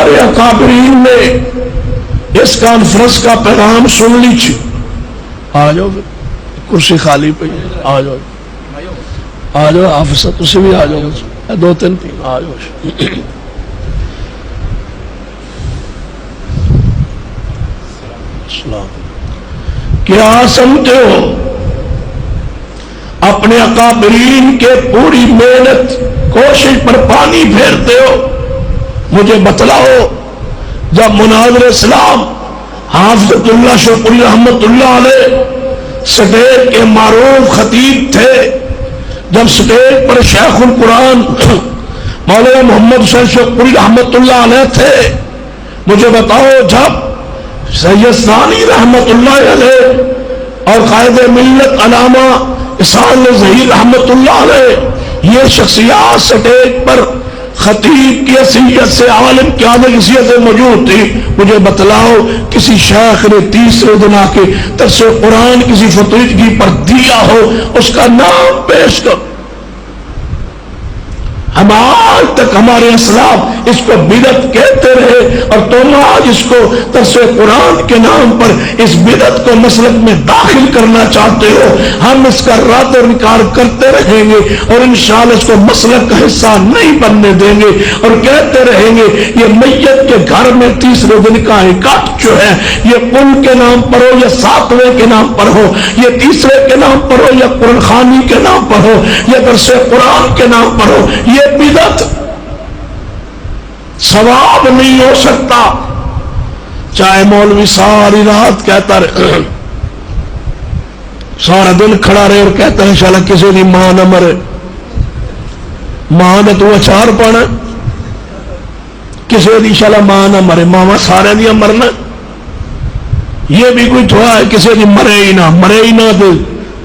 ہمارے اکابرین نے اس کانفرنس کا پیغام سن لیجیے. آ جاؤ کرسی خالی پہ آ جاؤ حافظ تسی بھی آ جاؤ 2-3 آ جاؤ. کیا سمجھتے ہو اپنے اکابرین کے پوری محنت کوشش پر پانی پھیرتے ہو؟ مجھے بتلاؤ جب مناظر اسلام حافظ اللہ شوقی رحمت اللہ علیہ سٹیج کے معروف خطیب تھے، جب سٹیج پر شیخ القرآن مولانا محمد حسین شوقی رحمت اللہ علیہ تھے، مجھے بتاؤ جب سید ثانی رحمت اللہ علیہ اور قائد ملت علامہ احسان ظہیر رحمت اللہ علیہ یہ شخصیات سٹیج پر خطیب کی حیثیت سے عالم کی حیثیت سے موجود تھی. مجھے بتلاؤ کسی شیخ نے تیسرے دن آ کے درس قرآن کسی فتویدگی پر دیا ہو اس کا نام پیش کر. ہم آج تک ہمارے اسلاف اس کو بدعت کہتے رہے اور تم آج اس کو درس قرآن کے نام پر اس بدعت کو مسلک میں داخل کرنا چاہتے ہو. ہم اس کا رد و انکار کرتے رہیں گے اور انشاءاللہ اس کو مسلک کا حصہ نہیں بننے دیں گے اور کہتے رہیں گے یہ میت کے گھر میں تیسرے دن کا اکٹھ جو ہے یہ قل کے نام پر ہو یا ساتویں کے نام پر ہو، یہ تیسرے کے نام پر ہو یا قرآن خوانی کے نام پر ہو یا درس قرآن کے نام پر ہو، یہ بدعت ثواب نہیں ہو سکتا. چاہے مولوی ساری رات کہتا رہے، سارا دن کھڑا رہے اور کہتا ہے انشاءاللہ کسی کی ماں نہ مرے، ماں نے تو اچار پانا، کسی کی انشاءاللہ ماں نہ مرے، ماما سارے دیا مرنا. یہ بھی کوئی تھوڑا ہے کسی کی مرے ہی نہ تو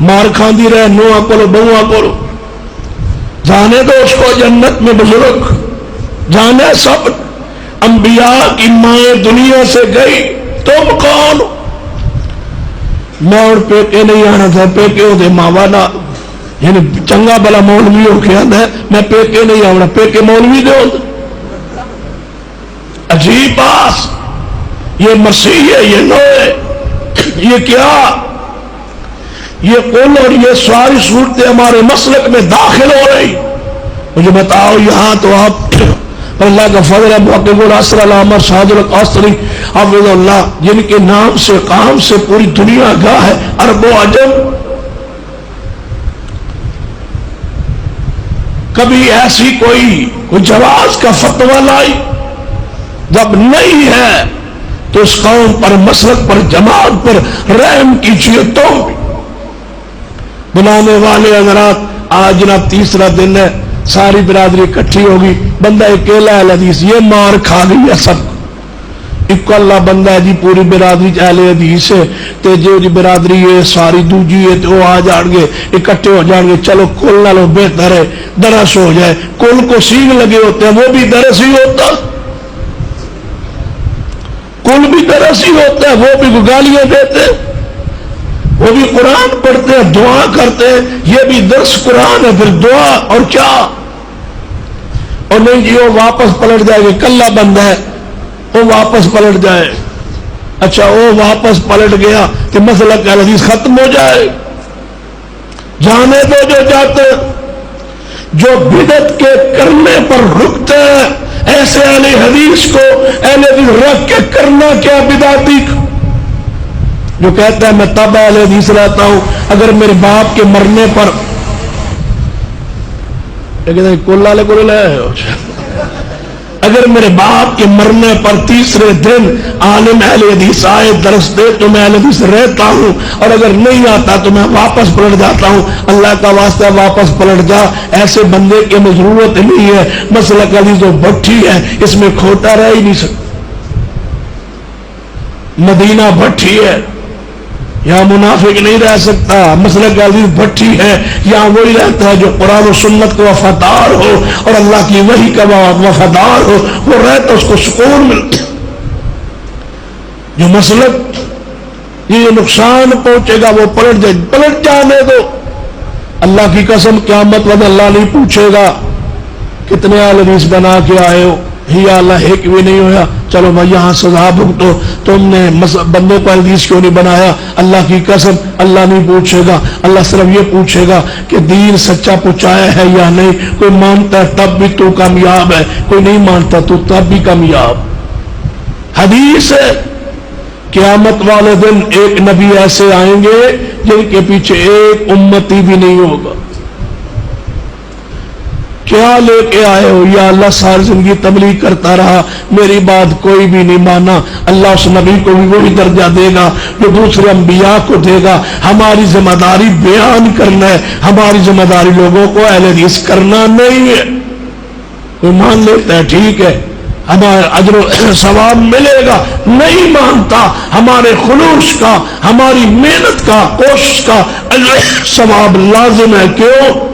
مار کھاندی رہے نوہاں کولو بہواں کولو. جانے دو اس کو جنت میں بزرگ، جانے سب انبیاء کی مائیں دنیا سے گئی، تم کون؟ میں اور پیکے نہیں آنا تھا، پیکے ہوتے ماوانا یعنی چنگا بلا مولوی ہو کے آنا ہے، میں پیکے نہیں آنا، پیکے مولوی دے ہوتے. عجیب بات، یہ مسیح ہے، یہ نوے، یہ کیا؟ یہ قل اور یہ ساری صورتیں ہمارے مسلک میں داخل ہو رہی. مجھے بتاؤ یہاں تو آپ اللہ کا فضل ہے، محقق العصر علامہ شاہد القاصری حافظ اللہ جن کے نام سے کام سے پوری دنیا گاہ ہے، عرب و عجم. کبھی ایسی کوئی جواز کا فتویٰ لائی؟ جب نہیں ہے تو اس قوم پر مسلک پر جماعت پر رحم کیجیے. تو بلانے والے حضرات آج جناب تیسرا دن ہے، ساری برادری اکٹھی ہوگی، بندہ اکیلا ہے حدیث یہ مار کھا گئی ہے سب ایک اللہ بندہ ہے جی پوری برادری اہل حدیث ہے تے جو جی برادری ہے ساری دوجی ہے تو آ جان گے اکٹھے ہو جان گے. چلو کل نہ لو بہتر ہے درس ہو جائے. کل کو سینگ لگے ہوتے ہیں وہ بھی درس ہی ہوتا، کل بھی درس ہی ہوتا ہے، وہ بھی گالیاں دیتے، وہ بھی قرآن پڑھتے ہیں، دعا کرتے ہیں، یہ بھی درس قرآن ہے پھر دعا اور کیا. اور نہیں جی وہ واپس پلٹ جائے گا، کلہ بندہ ہے وہ واپس پلٹ جائے. اچھا وہ واپس پلٹ گیا کہ مسئلہ کا حدیث ختم ہو جائے. جانے دو جو جاتے جو بدعت کے کرنے پر رکتے ہیں ایسے اہل حدیث کو اہل حدیث رکھ کے کرنا کیا بدعتی. جو کہتا ہے میں تب اہل حدیث رہتا ہوں اگر میرے باپ کے مرنے پر اگر میرے باپ کے مرنے پر تیسرے دن عالم اہل حدیث آئے درس دے تو میں اہل حدیث رہتا ہوں اور اگر نہیں آتا تو میں واپس پلٹ جاتا ہوں. اللہ کا واسطہ واپس پلٹ جا. ایسے بندے کی ہمیں ضرورت نہیں ہے. مسلک حدیث جو بھٹی ہے اس میں کھوٹا رہ ہی نہیں سکتا. مدینہ بھٹی ہے یہاں منافق نہیں رہ سکتا. مسلک حدیث بھٹی ہے یہاں وہی رہتا ہے جو قرآن و سنت کو وفادار ہو اور اللہ کی وحی کا وفادار ہو، وہ رہتا اس کو سکون ملتا. جو مسلک یہ نقصان پہنچے گا وہ پلٹ جائے. پلٹ جانے دو. اللہ کی قسم قیامت میں اللہ نہیں پوچھے گا کتنے اہل حدیث بنا کے آئے ہو. یا اللہ ایک بھی نہیں ہوا، چلو میں یہاں سزا بھگتو، تم نے بندوں کو حدیث کیوں نہیں بنایا؟ اللہ کی قسم اللہ نہیں پوچھے گا، اللہ صرف یہ پوچھے گا کہ دین سچا پہنچایا ہے یا نہیں۔ کوئی مانتا ہے تب بھی تو کامیاب ہے، کوئی نہیں مانتا تو تب بھی کامیاب۔ حدیث ہے قیامت والے دن ایک نبی ایسے آئیں گے جن کے پیچھے ایک امتی بھی نہیں ہوگا۔ کیا لے کے آئے ہو؟ یا اللہ ساری زندگی تبلیغ کرتا رہا، میری بات کوئی بھی نہیں مانا۔ اللہ اس نبی کو بھی وہی درجہ دے گا جو دوسرے انبیاء کو دے گا۔ ہماری ذمہ داری بیان کرنا ہے، ہماری ذمہ داری لوگوں کو اہل حدیث کرنا نہیں ہے۔ کوئی مان لیتا ہے ٹھیک ہے ہمارا اجر و ثواب ملے گا، نہیں مانتا ہمارے خلوص کا، ہماری محنت کا، کوشش کا اجر ثواب لازم ہے۔ کیوں؟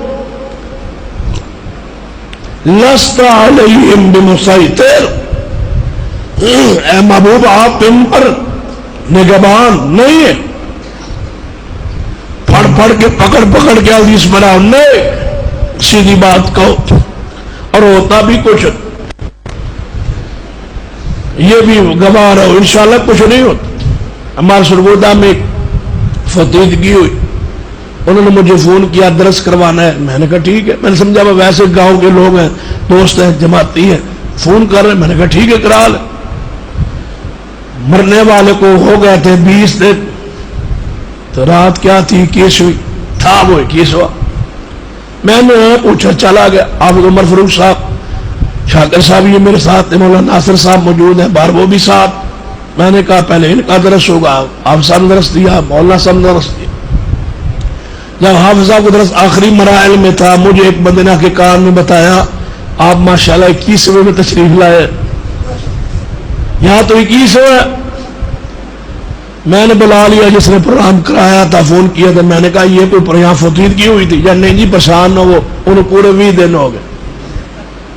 لست علیہم بمسیطر، اے محبوب آپ ان پر نگہبان نہیں ہے، پڑھ پڑھ کے پکڑ پکڑ کے حدیث بناؤ نہیں، سیدھی بات کہو اور ہوتا بھی کچھ، یہ بھی گواہ رہو انشاءاللہ کچھ نہیں ہوتا۔ ہمارے سرگودا میں ایک فتیدگی ہوئی، انہوں نے مجھے فون کیا درس کروانا ہے، میں نے کہا ٹھیک ہے، میں نے سمجھا وہ ویسے گاؤں کے لوگ ہیں، دوست ہیں، جماعتی ہیں، فون کر رہے ہیں، میں نے کہا ٹھیک ہے کرا لیں۔ مرنے والے کو ہو گئے تھے 20 دن، تو رات کیا تھی 21ویں تھا، وہ 21واں۔ میں نے پوچھا چلا گیا، آپ عمر فاروق صاحب، شاکر صاحب یہ میرے ساتھ، مولانا ناصر صاحب موجود ہیں، بار وہ بھی ساتھ۔ میں نے کہا پہلے ان کا درس ہوگا، آپ صاحب نے درس دیا، مولانا صاحب نے درس دیا۔ جب حافظ صاحب کو درس آخری مراحل میں تھا، مجھے ایک بندے نے کے کان میں بتایا آپ ماشاءاللہ 21ویں میں تشریف لائے، یہاں تو 21واں ہے۔ میں نے بلا لیا جس نے پروگرام کرایا تھا، فون کیا تھا، میں نے کہا یہ کوئی یہاں فتیدگی ہوئی تھی یا نہیں جی؟ پریشان نہ ہو، انہوں پورے 20 دن ہو گئے۔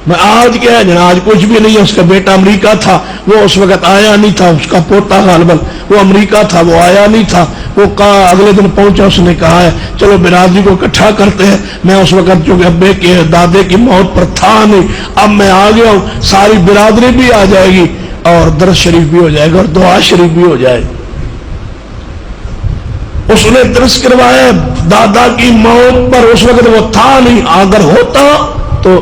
میں آج کیا ہے آج کچھ بھی نہیں ہے، اس کا بیٹا امریکہ تھا، وہ اس وقت آیا نہیں تھا، اس کا پوتا غالباً وہ امریکہ تھا، وہ آیا نہیں تھا، وہ کہا اگلے دن پہنچا، اس نے کہا ہے چلو برادری کو اکٹھا کرتے ہیں۔ میں اس وقت چونکہ ابے کے دادے کی موت پر تھا نہیں، اب میں آ گیا ہوں، ساری برادری بھی آ جائے گی اور درس شریف بھی ہو جائے گا اور دعا شریف بھی ہو جائے گی۔ اس نے درس کروایا دادا کی موت پر، اس وقت وہ تھا نہیں، اگر ہوتا تو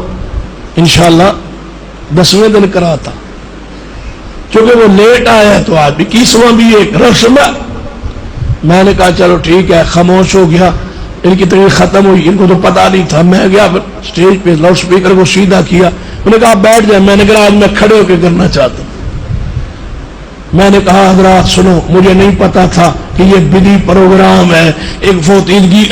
انشاءاللہ 10ویں دن کراتا، چونکہ وہ لیٹ آیا تو آج 21واں بھی ایک رسم ہے۔ میں نے کہا چلو ٹھیک ہے، خاموش ہو گیا، ان کی تقریر ختم ہوئی، ان کو تو پتا نہیں تھا۔ میں گیا اسٹیج پہ، لاؤڈ سپیکر کو سیدھا کیا، انہوں نے کہا بیٹھ جائے، میں نے کہا آج میں کھڑے ہو کے کرنا چاہتا ہوں۔ میں نے کہا حضرات سنو، مجھے نہیں پتا تھا کہ یہ بدی پروگرام ہے، ایک فوتیدگی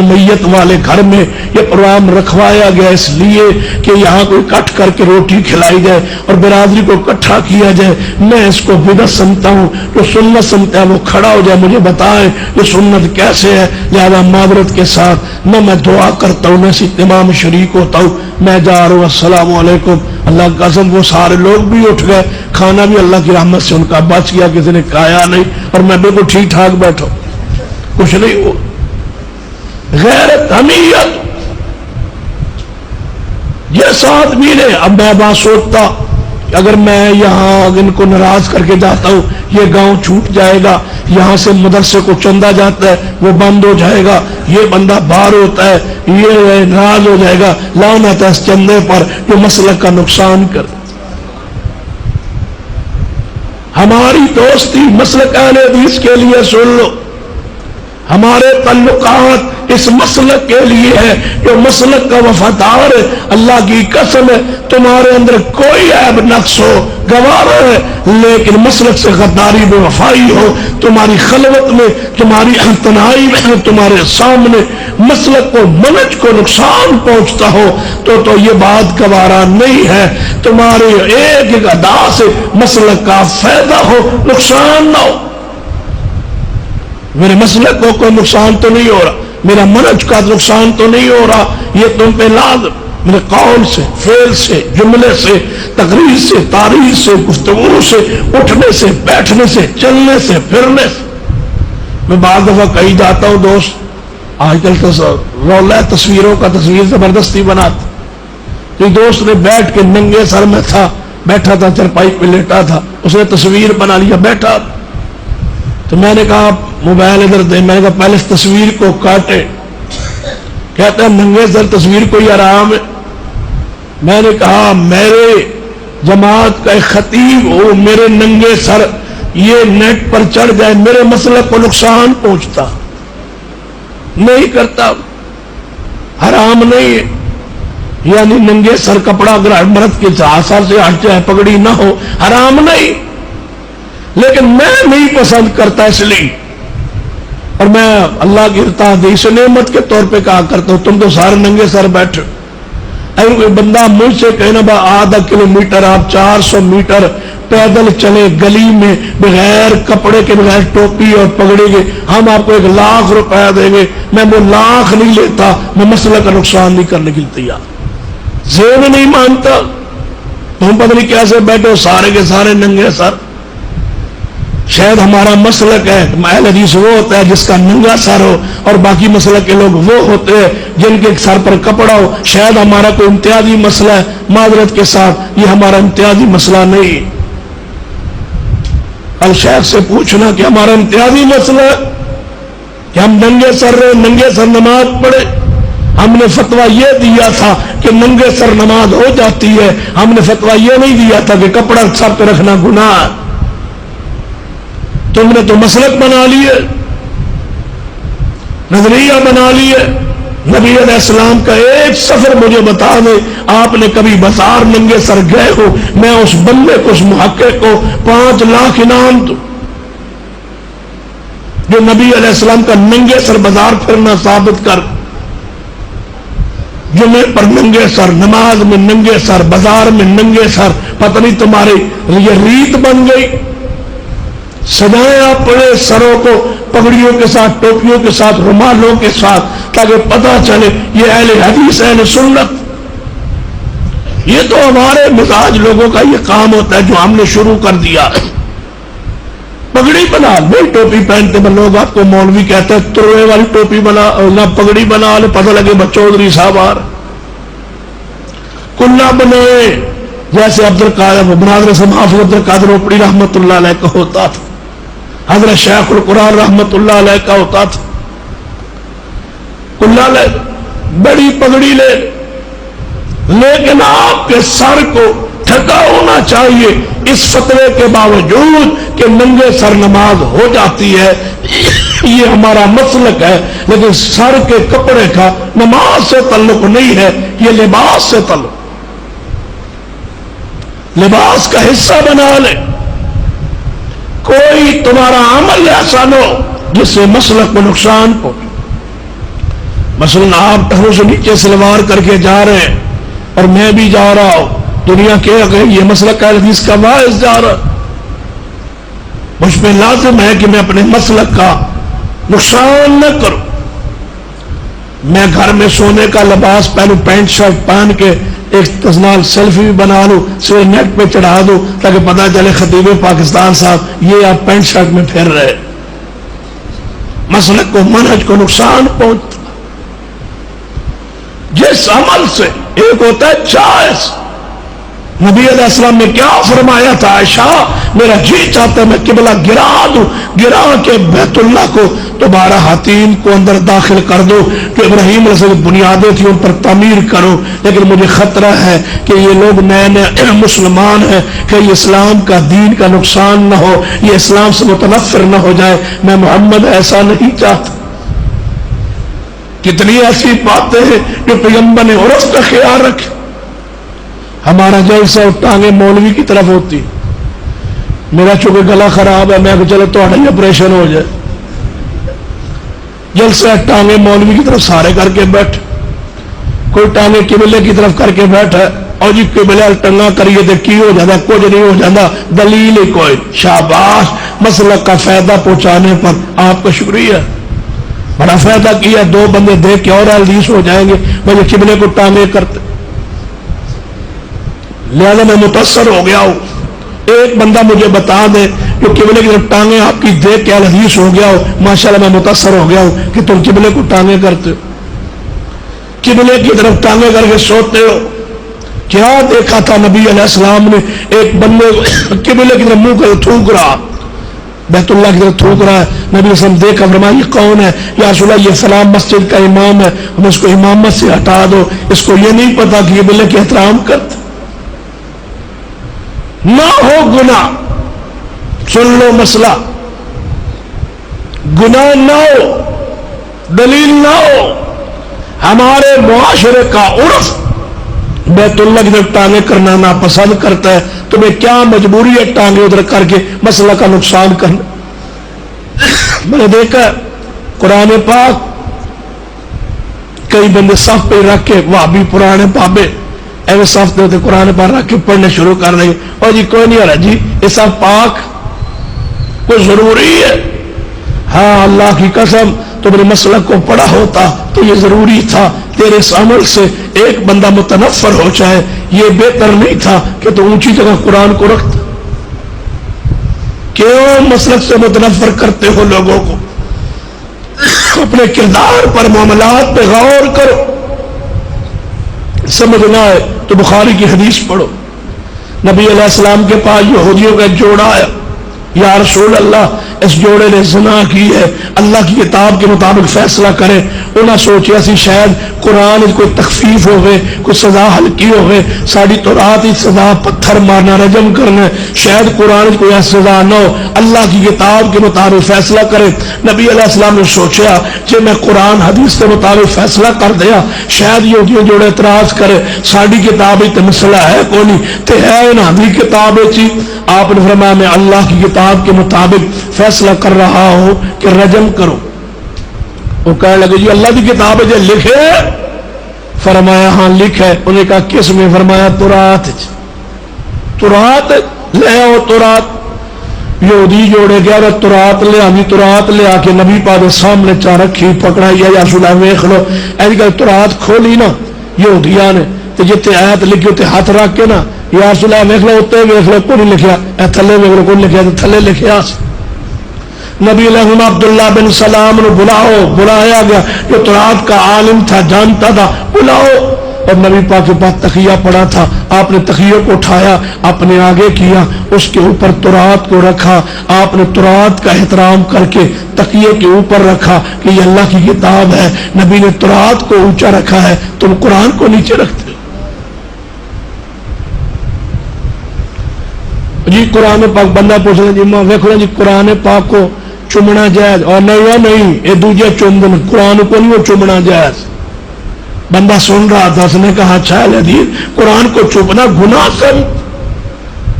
میت والے گھر میں یہ پروگرام رکھوایا گیا اس لیے کہ یہاں کوئی کٹ کر کے روٹی کھلائی جائے اور برادری کو اکٹھا کیا جائے۔ میں اس کو بدعت سمجھتا ہوں، جو سنت سمجھتا ہے وہ کھڑا ہو جائے، مجھے بتائیں یہ سنت کیسے ہے۔ لہذا معذرت کے ساتھ میں دعا کرتا ہوں، میں اسی تمام شریک ہوتا ہوں، میں جا رہا ہوں، السلام علیکم۔ اللہ کا قسم وہ سارے لوگ بھی اٹھ گئے، کھانا بھی اللہ کی رحمت سے ان کا بچ گیا، کسی نے کھایا نہیں، اور میں بالکل ٹھیک ٹھاک بیٹھا، کچھ نہیں ہوا۔ غیرت، حمیت، یہ ساتھ بھی نے۔ اب میں بات سوچتا کہ اگر میں یہاں ان کو ناراض کر کے جاتا ہوں، یہ گاؤں چھوٹ جائے گا، یہاں سے مدرسے کو چندہ جاتا ہے وہ بند ہو جائے گا، یہ بندہ باہر ہوتا ہے یہ ناراض ہو جائے گا، لعنت ہے اس چندے پر جو مسلک کا نقصان کر۔ ہماری دوستی مسلک اہل حدیث کے لیے سن لو، ہمارے تعلقات اس مسلک کے لیے ہے جو مسلک کا وفادار ہے۔ اللہ کی قسم ہے تمہارے اندر کوئی عیب نقص ہو گوار ہے، لیکن مسلک سے غداری بے وفائی ہو، تمہاری خلوت میں، تمہاری تنہائی میں، تمہارے سامنے مسلک کو، منہج کو نقصان پہنچتا ہو تو یہ بات گوارا نہیں ہے۔ تمہارے ایک ایک ادا سے مسلک کا فائدہ ہو، نقصان نہ ہو۔ میرے مسلک کو کوئی نقصان تو نہیں ہو رہا، میرا منہج کا نقصان تو نہیں ہو رہا، یہ تم پہ لازم میرے قول سے، فعل سے، جملے سے، تقریر سے، تاریخ سے، گفتگو سے، اٹھنے سے، بیٹھنے سے، چلنے سے، پھرنے سے۔ میں بعض دفعہ کہیں جاتا ہوں، دوست آج کل تو رولا ہے تصویروں کا، تصویر زبردستی بناتا، کوئی دوست نے بیٹھ کے ننگے سر میں تھا، بیٹھا تھا چرپائی پہ لیٹا تھا, اس نے تصویر بنا لیا بیٹھا. تو میں نے کہا موبائل ادھر دے. میں نے کہا پہلے اس تصویر کو کاٹے. کہتا ہے ننگے سر تصویر کوئی آرام ہے. میں نے کہا میرے جماعت کا ایک خطیب ہو, میرے ننگے سر یہ نیٹ پر چڑھ جائے, میرے مسلک کو نقصان پہنچتا نہیں کرتا, حرام نہیں ہے. یعنی ننگے سر کپڑا اگر مرد کے سر سے ہٹ جائے, پگڑی نہ ہو, حرام نہیں, لیکن میں نہیں پسند کرتا اس لیے. اور میں اللہ کی تحدیث نعمت کے طور پہ کہا کرتا ہوں تم تو سارے ننگے سر بیٹھے. اگر کوئی بندہ مجھ سے کہے نا آدھا کلومیٹر آپ 400 میٹر پیدل چلے گلی میں بغیر کپڑے کے, بغیر ٹوپی اور پگڑی کے, ہم آپ کو 1,00,000 روپیہ دیں گے, میں وہ 1,00,000 نہیں لیتا, میں مسئلہ کا نقصان نہیں کرنے کے لیے تیار. ذہن نہیں مانتا, تم پتہ نہیں کیسے بیٹھے ہو سارے کے سارے ننگے سر. شاید ہمارا مسلک ہے اہل حدیث وہ ہوتا ہے جس کا ننگا سر ہو, اور باقی مسلک کے لوگ وہ ہوتے ہیں جن کے سر پر کپڑا ہو. شاید ہمارا کوئی امتیازی مسئلہ ہے, معذرت کے ساتھ یہ ہمارا امتیازی مسئلہ نہیں. الشیخ سے پوچھنا کہ ہمارا امتیازی مسئلہ ہے کہ ہم ننگے سر رہے, ننگے سر نماز پڑھے. ہم نے فتویٰ یہ دیا تھا کہ ننگے سر نماز ہو جاتی ہے, ہم نے فتویٰ یہ نہیں دیا تھا کہ کپڑا سر پہ رکھنا گناہ ہے. تم نے تو مسلک بنا لیے, نظریہ بنا لیے. نبی علیہ السلام کا ایک سفر مجھے بتا دے, آپ نے کبھی بازار ننگے سر گئے ہو, میں اس بندے کو, اس محقق کو 5 لاکھ انعام دوں جو نبی علیہ السلام کا ننگے سر بازار پھرنا ثابت کر. جمعے پر ننگے سر, نماز میں ننگے سر, بازار میں ننگے سر. پتہ نہیں تمہاری یہ ریت بن گئی. سجائیں اپنے سروں کو پگڑیوں کے ساتھ, ٹوپیوں کے ساتھ, رومالوں کے ساتھ, تاکہ پتہ چلے یہ اہل حدیث اہل سنت. یہ تو ہمارے مزاج لوگوں کا یہ کام ہوتا ہے جو ہم نے شروع کر دیا. پگڑی بنا لے, ٹوپی پہنتے ہیں لوگ آپ کو مولوی کہتے ہیں تروے والی ٹوپی بنا, نہ پگڑی بنا لے, پتہ لگے چودھری صاحب آ رہے. کلا بنے جیسے عبد القادر برادر سے حافظ عبد القادر اوپڑی رحمت اللہ علیہ کا ہوتا تھا, حضرت شیخ القرآن رحمت اللہ علیہ کا ہوتا تھا. کلا لے, بڑی پگڑی لے, لیکن آپ کے سر کو ڈھکا ہونا چاہیے. اس فتوے کے باوجود کہ ننگے سر نماز ہو جاتی ہے, یہ ہمارا مسلک ہے, لیکن سر کے کپڑے کا نماز سے تعلق نہیں ہے, یہ لباس سے تعلق. لباس کا حصہ بنا لے. کوئی تمہارا عمل ایسا نہ ہو جس سے مسلک کو نقصان پہنچے. مثلا آپ ٹہروں سے نیچے سلوار کر کے جا رہے ہیں اور میں بھی جا رہا ہوں, دنیا کے یہ مسلک کا حدیث کا باعث جا رہا, مجھ پہ لازم ہے کہ میں اپنے مسلک کا نقصان نہ کروں. میں گھر میں سونے کا لباس پہنوں, پینٹ شرٹ پہن کے ایک تصنال سیلفی بھی بنا لوں, صرف نیٹ پہ چڑھا دوں تاکہ پتہ چلے خطیب پاکستان صاحب یہ آپ پینٹ شرٹ میں پھر رہے. مسلک کو, منہج کو نقصان پہنچتا. جس عمل سے ایک ہوتا ہے جائز. نبی علیہ السلام نے کیا فرمایا تھا, عائشہ میرا جی چاہتا ہے میں قبلہ گرا دوں, گرا کے بیت اللہ کو تمہارا حتیم کو اندر داخل کر دو, جو ابراہیم علیہ السلام کی بنیادیں تھیں ان پر تعمیر کرو. لیکن مجھے خطرہ ہے کہ یہ لوگ نئے نئے مسلمان ہیں, کہ یہ اسلام کا دین کا نقصان نہ ہو, یہ اسلام سے متنفر نہ ہو جائے. میں محمد ایسا نہیں چاہتا. کتنی ایسی باتیں ہیں جو پیغمبر نے عرف کا خیال رکھے. ہمارا جلسہ ٹانگیں مولوی کی طرف ہوتی, میرا چونکہ گلا خراب ہے, میں کہ چلو تو آپریشن ہو جائے. جلسہ ٹانگیں مولوی کی طرف سارے کر کے بیٹھ, کوئی ٹانگیں قبلے کی طرف کر کے بیٹھا, اور جی قبلے ٹنگا کریے تو کی ہو جاتا, کچھ نہیں ہو جاتا, دلیل کوئی. شاباش, مسلک کا فائدہ پہنچانے پر آپ کا شکریہ, بڑا فائدہ کیا. 2 بندے دیکھ کے اور حدیث ہو جائیں گے مجھے قبلے کو ٹانگے کرتے. لہذا میں متاثر ہو گیا ہوں. ایک بندہ مجھے بتا دے کہ قبلے کی طرف ٹانگیں آپ کی دیکھ کے حدیث ہو گیا ہو, ماشاءاللہ میں متاثر ہو گیا ہوں کہ تم قبلے کو ٹانگیں کرتے ہو, قبلے کی طرف ٹانگیں کر کے سوتے ہو, کیا دیکھا تھا نبی علیہ السلام نے؟ ایک بندے قبلے کی طرف منہ کر تھوک رہا، بیت اللہ کی طرف تھوک رہا ہے. نبی علیہ السلام دیکھا، فرمایا یہ کون ہے؟ یا رسول اللہ یہ فلاں مسجد کا امام ہے، ہم اس کو امامت سے ہٹا دو، اس کو یہ نہیں پتا کہ یہ قبلے کے احترام کرتا. نہ ہو گناہ، سن لو مسئلہ، گناہ نہ ہو، دلیل نہ ہو. ہمارے معاشرے کا عرف بیت اللہ کی طرف ٹانگیں کرنا ناپسند کرتا ہے. تمہیں کیا مجبوری ہے ٹانگیں ادھر کر کے مسئلہ کا نقصان کرنا؟ میں نے دیکھا قرآن پاک کئی بندے صف پہ رکھ کے، وہابی پرانے بابے ایسے صف پہ قرآن پاک رکھ کے پڑھنے شروع کر رہے ہیں. اور جی کوئی نہیں آ رہا جی یہ صف پاک کوئی ضروری ہے؟ ہاں اللہ کی قسم تم نے مسئلہ کو پڑھا ہوتا تو یہ ضروری تھا. تیرے اس عمل سے ایک بندہ متنفر ہو جائے، یہ بہتر نہیں تھا کہ تو اونچی جگہ قرآن کو رکھتا. کیوں مسلک سے متنفر کرتے ہو لوگوں کو؟ اپنے کردار پر، معاملات پہ غور کرو. سمجھنا ہے تو بخاری کی حدیث پڑھو. نبی علیہ السلام کے پاس یہودیوں کا ایک جوڑا آیا. یا رسول اللہ اس جوڑے نے زنا کی ہے، اللہ کی کتاب کے مطابق فیصلہ کرے. انہاں سوچیا سی شاید قرآن کوئی تخفیف ہوگئے، کوئی سزا ہلکی ہوگئے. ساری تورات سزا پتھر مارنا، رجم کرنا، شاید قرآن کوئی سزا نہ ہو، اللہ کی کتاب کے مطابق فیصلہ کرے. نبی علیہ السلام نے سوچا کہ میں قرآن حدیث کے مطابق فیصلہ کر دیا شاید یہودیوں جوڑے اعتراض کرے، ساری کتاب تو مسئلہ ہے کوئی نہیں تے ہے نا بھی کتاب چی. آپ نے فرمایا میں اللہ کی کتاب کے مطابق فیصلہ کر رہا ہوں کہ رجم کرو. وہ کہنے لگے جی اللہ کی کتاب ہے جو لکھے؟ فرمایا ہاں لکھے. انہوں نے کہا کس میں؟ فرمایا تورات. تورات لے آؤ. تورات یہودی جوڑے گیا اور تورات لے آنی. تورات لے آ کے نبی پاک سامنے چا رکھی، پکڑائی یا رسول اللہ ویکھ لو. ایسی کہ تورات کھولی نا یہودیاں نے تے جتے آیت لکھی تے ہاتھ رکھ کے نا یا رسول اللہ ویکھ لو، اتنے ویکھ لو کوئی نہیں لکھیا، اے تھلے ویکھ لو کوئی نہیں لکھیا، تھلے لکھیا. نبی علیہ عبداللہ بن سلام نے بلاؤ. بلایا گیا جو تورات کا عالم تھا، جانتا تھا، بلاؤ. اور نبی پاک کے پاس تقیہ پڑا تھا. آپ نے تقیہ کو اٹھایا، اپنے آگے کیا، اس کے اوپر تورات کو رکھا. آپ نے تورات کا احترام کر کے تقیہ کے اوپر رکھا کہ یہ اللہ کی کتاب ہے. نبی نے تورات کو اونچا رکھا ہے، تم قرآن کو نیچے رکھتے ہو. جی قرآن پاک بندہ پوچھ رہا جی ماں ویکھو جی قرآن پاک کو چومنا جائز؟ اور نہیں یہ دوجے چوم دیں، قرآن کو نہیں وہ چومنا جائز. بندہ سن رہا تھا، اس نے کہا اچھا حدیث قرآن کو چومنا گناہ سے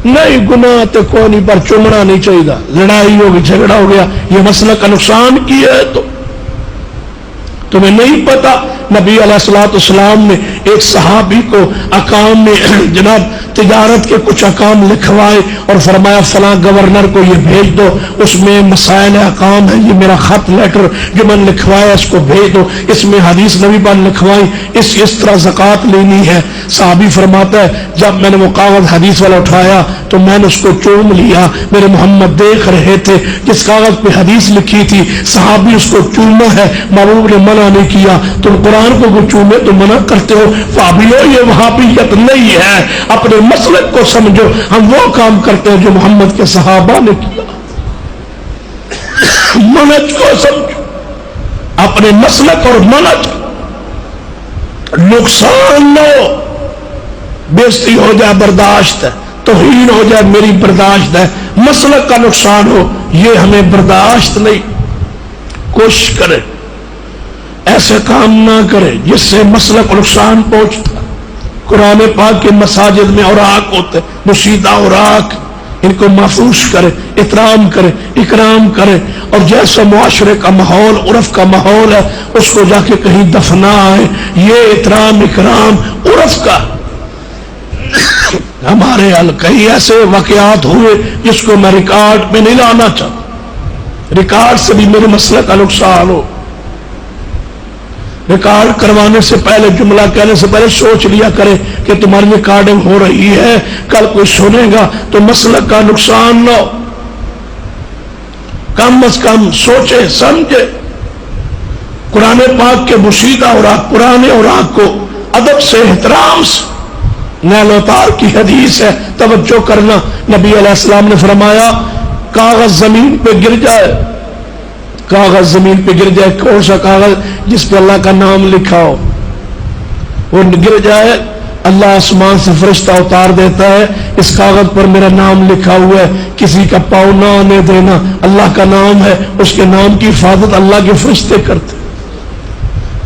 نہیں؟ گناہ تو کوئی نہیں پر چومنا نہیں چاہیے. لڑائی ہوگی، جھگڑا ہو گیا، یہ مسئلہ کا نقصان کیا ہے تو تمہیں نہیں پتا. نبی علیہ الصلوۃ والسلام نے ایک صحابی کو احکام میں جناب تجارت کے کچھ احکام لکھوائے اور فرمایا فلاں گورنر کو یہ بھیج دو، اس میں مسائل احکام ہے، یہ میرا خط لیٹر جو میں نے لکھوایا اس کو بھیج دو، اس میں حدیث نبی پاک لکھوائی، اس طرح زکوٰۃ لینی ہے. صحابی فرماتا ہے جب میں نے وہ کاغذ حدیث والا اٹھایا تو میں نے اس کو چوم لیا. میرے محمد دیکھ رہے تھے جس کاغذ پہ حدیث لکھی تھی صحابی اس کو چوما ہے، محبوب نے منع نہیں کیا. تم قرآن کو چومے تو منع کرتے ہو. وہابیوں یہ وہابیت نہیں ہے، اپنے مسلک کو سمجھو. ہم وہ کام کرتے ہیں جو محمد کے صحابہ نے کیا. منہج کو سمجھو، اپنے مسلک اور منہج. نقصان نہ ہو، بےزتی ہو جائے برداشت ہے، توہین ہو جائے میری برداشت ہے، مسلک کا نقصان ہو یہ ہمیں برداشت نہیں. کوشش کرے ایسے کام نہ کرے جس سے مسلک کو نقصان پہنچتا. قرآن پاک کے مساجد میں اوراق ہوتے، مشیدہ اوراق، ان کو محفوظ کرے، احترام کرے، اکرام کرے. اور جیسا معاشرے کا ماحول، عرف کا ماحول ہے، اس کو جا کے کہیں دفنا ہے. یہ احترام اکرام عرف کا. ہمارے کئی ایسے واقعات ہوئے جس کو میں ریکارڈ میں نہیں لانا چاہتا. ریکارڈ سے بھی میرے مسلک کا نقصان ہو. ریکارڈ کروانے سے پہلے، جملہ کہنے سے پہلے سوچ لیا کرے کہ تمہاری ریکارڈنگ ہو رہی ہے، کل کوئی سنے گا تو مسلک کا نقصان نہ ہو. کم از کم سوچے سمجھے. قرآن پاک کے مشیدہ اوراق، قرآن اوراق کو ادب سے، احترام سے نیلوتار کی حدیث ہے، توجہ کرنا، نبی علیہ السلام نے فرمایا کاغذ زمین پہ گر جائے، کاغذ زمین پہ گر جائے، کون سا کاغذ؟ جس پہ اللہ کا نام لکھا ہو، وہ گر جائے، اللہ آسمان سے فرشتہ اتار دیتا ہے، اس کاغذ پر میرا نام لکھا ہوا ہے، کسی کا پاؤں نہ آنے دینا، اللہ کا نام ہے، اس کے نام کی حفاظت اللہ کے فرشتے کرتے۔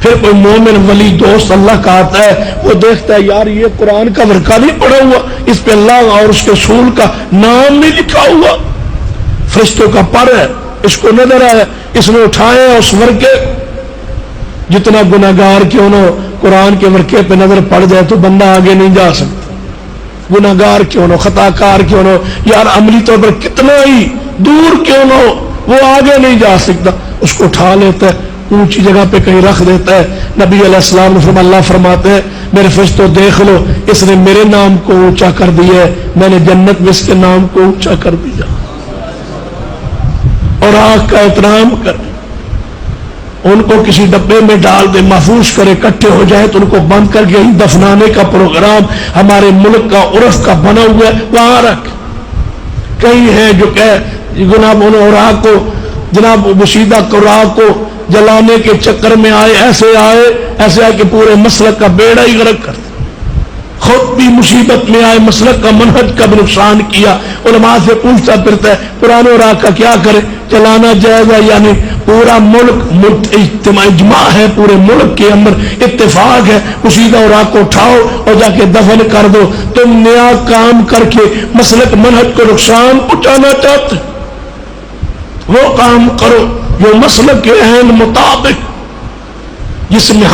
پھر کوئی مومن ولی دوست اللہ کا آتا ہے، وہ دیکھتا ہے یار یہ قرآن کا ورقہ نہیں پڑا ہوا، اس پہ اللہ اور اس کے رسول کا نام نہیں لکھا ہوا، فرشتوں کا پر ہے، اس کو نظر آیا، اس نے اٹھائے اس ورقے، جتنا گناہگار کیوں نہ قرآن کے ورقے پہ نظر پڑ جائے تو بندہ آگے نہیں جا سکتا، گناہگار کیوں نہ، خطا کار کیوں نہ، یار عملی طور پر کتنا ہی دور کیوں نہ ہو، وہ آگے نہیں جا سکتا، اس کو اٹھا لیتا ہے، اونچی جگہ پہ کہیں رکھ دیتا ہے۔ نبی علیہ السلام نے فرمایا، اللہ فرماتے ہیں میرے فرشتوں دیکھ لو، اس نے میرے نام کو اونچا کر دیا ہے، میں نے جنت میں اس کے نام کو اونچا کر دیا، اور آنکھ کا احترام کرے، ان کو کسی ڈبے میں ڈال دے، محفوظ کرے، اکٹھے ہو جائے تو ان کو بند کر کے دفنانے کا پروگرام ہمارے ملک کا عرف کا بنا ہوا ہے، وہاں رکھ۔ کئی ہیں جو کہ جناب ان اوراق کو، جناب وسیدہ قراء کو جلانے کے چکر میں ایسے آئے کہ پورے مسلک کا بیڑا ہی غرق کر دیا، خود بھی مصیبت میں آئے، مسلک کا منہج کا بھی نقصان کیا، علماء سے پوچھتا پھرتا ہے قرآن اور کا کیا کرے، چلانا جائز ہے یعنی پورا ملک اجماع ہے، پورے ملک کے اندر اتفاق ہے، مصیبہ اور کو اٹھاؤ اور جا کے دفن کر دو۔ تم نیا کام کر کے مسلک منہج کو نقصان پہنچانا چاہتے، وہ کام کرو جو مسلک کے عین مطابق، جس میں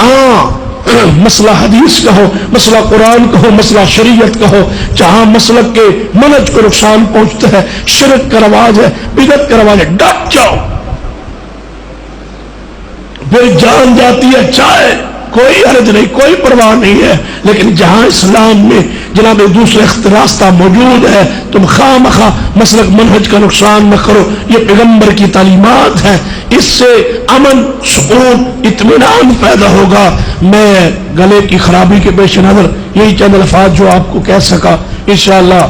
مسئلہ حدیث کا ہو، مسئلہ قرآن کا ہو، مسئلہ شریعت کا ہو، جہاں مسلک کے منہج کو نقصان پہنچتا ہے، شرک کا رواج ہے، بدعت کا رواج ہے، ڈٹ جاؤ، پھر جان جاتی ہے چاہے کوئی حرج نہیں، کوئی پرواہ نہیں ہے، لیکن جہاں اسلام میں جناب دوسرے راستہ موجود ہے، تم خواہ مخواہ مسلک منہج کا نقصان نہ کرو، یہ پیغمبر کی تعلیمات ہیں، اس سے امن، سکون، اطمینان پیدا ہوگا۔ میں گلے کی خرابی کے پیش نظر یہی چند الفاظ جو آپ کو کہہ سکا، انشاءاللہ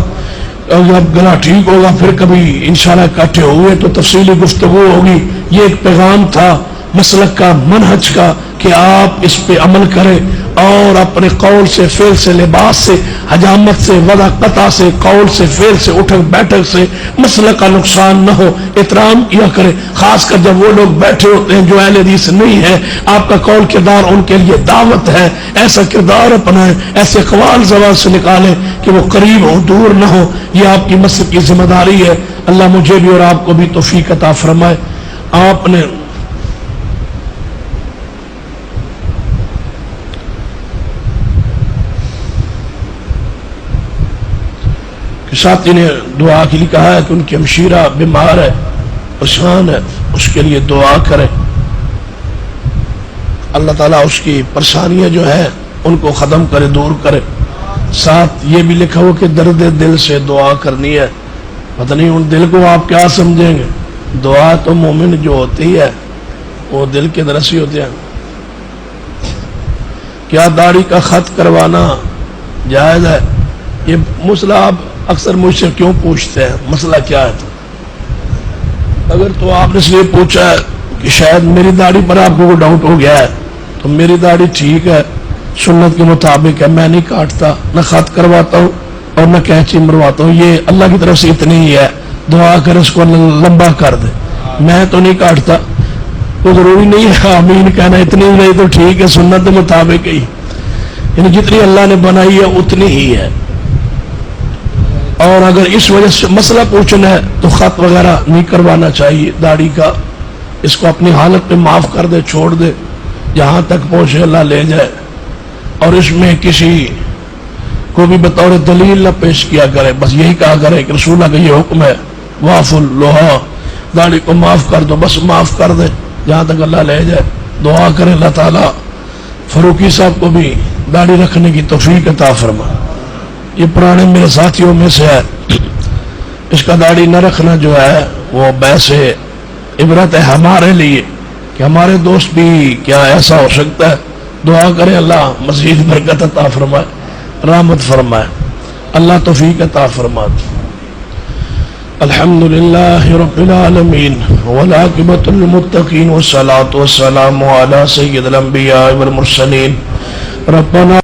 جب گلا ٹھیک ہوگا پھر کبھی انشاءاللہ اکٹھے ہوئے تو تفصیلی گفتگو ہوگی۔ یہ ایک پیغام تھا مسلک کا، منہج کا، کہ آپ اس پہ عمل کریں اور اپنے قول سے، فعل سے، لباس سے، حجامت سے، وضع قطع سے، قول سے، فعل سے، اٹھک بیٹھک سے مسلک کا نقصان نہ ہو، احترام کیا کریں، خاص کر جب وہ لوگ بیٹھے ہوتے ہیں جو اہل حدیث نہیں ہے، آپ کا قول کردار ان کے لیے دعوت ہے، ایسا کردار اپنائیں، ایسے اقوال زبان سے نکالیں کہ وہ قریب ہو، دور نہ ہو، یہ آپ کی مسجد کی ذمہ داری ہے۔ اللہ مجھے بھی اور آپ کو بھی توفیق عطا فرمائے۔ آپ نے ساتھی نے دعا کے لیے کہا ہے کہ ان کی ہمشیرہ بیمار ہے، پریشان ہے، اس کے لیے دعا کرے، اللہ تعالیٰ اس کی پریشانیاں جو ہے ان کو ختم کرے، دور کرے۔ ساتھ یہ بھی لکھا ہو کہ درد دل سے دعا کرنی ہے، پتہ نہیں ان دل کو آپ کیا سمجھیں گے، دعا تو مومن جو ہوتی ہے وہ دل کے درسی ہوتے ہیں۔ کیا داڑھی کا خط کروانا جائز ہے؟ یہ مسئلہ آپ اکثر مجھ سے کیوں پوچھتے ہیں، مسئلہ کیا ہے؟ تو اگر تو آپ نے اس لیے پوچھا ہے کہ شاید میری داڑھی پر آپ کو ڈاؤٹ ہو گیا ہے، تو میری داڑھی ٹھیک ہے، سنت کے مطابق ہے، میں نہیں کاٹتا، نہ خط کرواتا ہوں اور نہ کینچی مرواتا ہوں، یہ اللہ کی طرف سے اتنی ہی ہے، دعا کر اس کو لمبا کر دے، میں تو نہیں کاٹتا، تو ضروری نہیں ہے آمین کہنا، اتنی ہی نہیں تو ٹھیک ہے، سنت کے مطابق ہی، یعنی جتنی اللہ نے بنائی ہے اتنی ہی ہے۔ اور اگر اس وجہ سے مسئلہ پوچھنا ہے تو خط وغیرہ نہیں کروانا چاہیے داڑھی کا، اس کو اپنی حالت پہ معاف کر دے، چھوڑ دے، جہاں تک پہنچے اللہ لے جائے، اور اس میں کسی کو بھی بطور دلیل نہ پیش کیا کرے، بس یہی کہا کرے کہ رسول اللہ کا یہ حکم ہے، واف اللوہا، داڑھی کو معاف کر دو، بس معاف کر دے جہاں تک اللہ لے جائے۔ دعا کرے اللہ تعالیٰ فاروقی صاحب کو بھی داڑھی رکھنے کی توفیق عطا فرمائے، یہ پرانے میرے ساتھیوں میں سے ہے، اس کا داڑھی نہ رکھنا جو ہے وہ ویسے عبرت ہے ہمارے لیے کہ ہمارے دوست بھی کیا ایسا ہو سکتا ہے۔ دعا کرے اللہ مزید برکت عطا فرمائے۔ رحمت فرمائے، اللہ توفیق عطا فرما دے۔ الحمدللہ رب العالمین والعاقبۃ للمتقین والصلاۃ والسلام علی سید الانبیاء والمرسلین۔ ربنا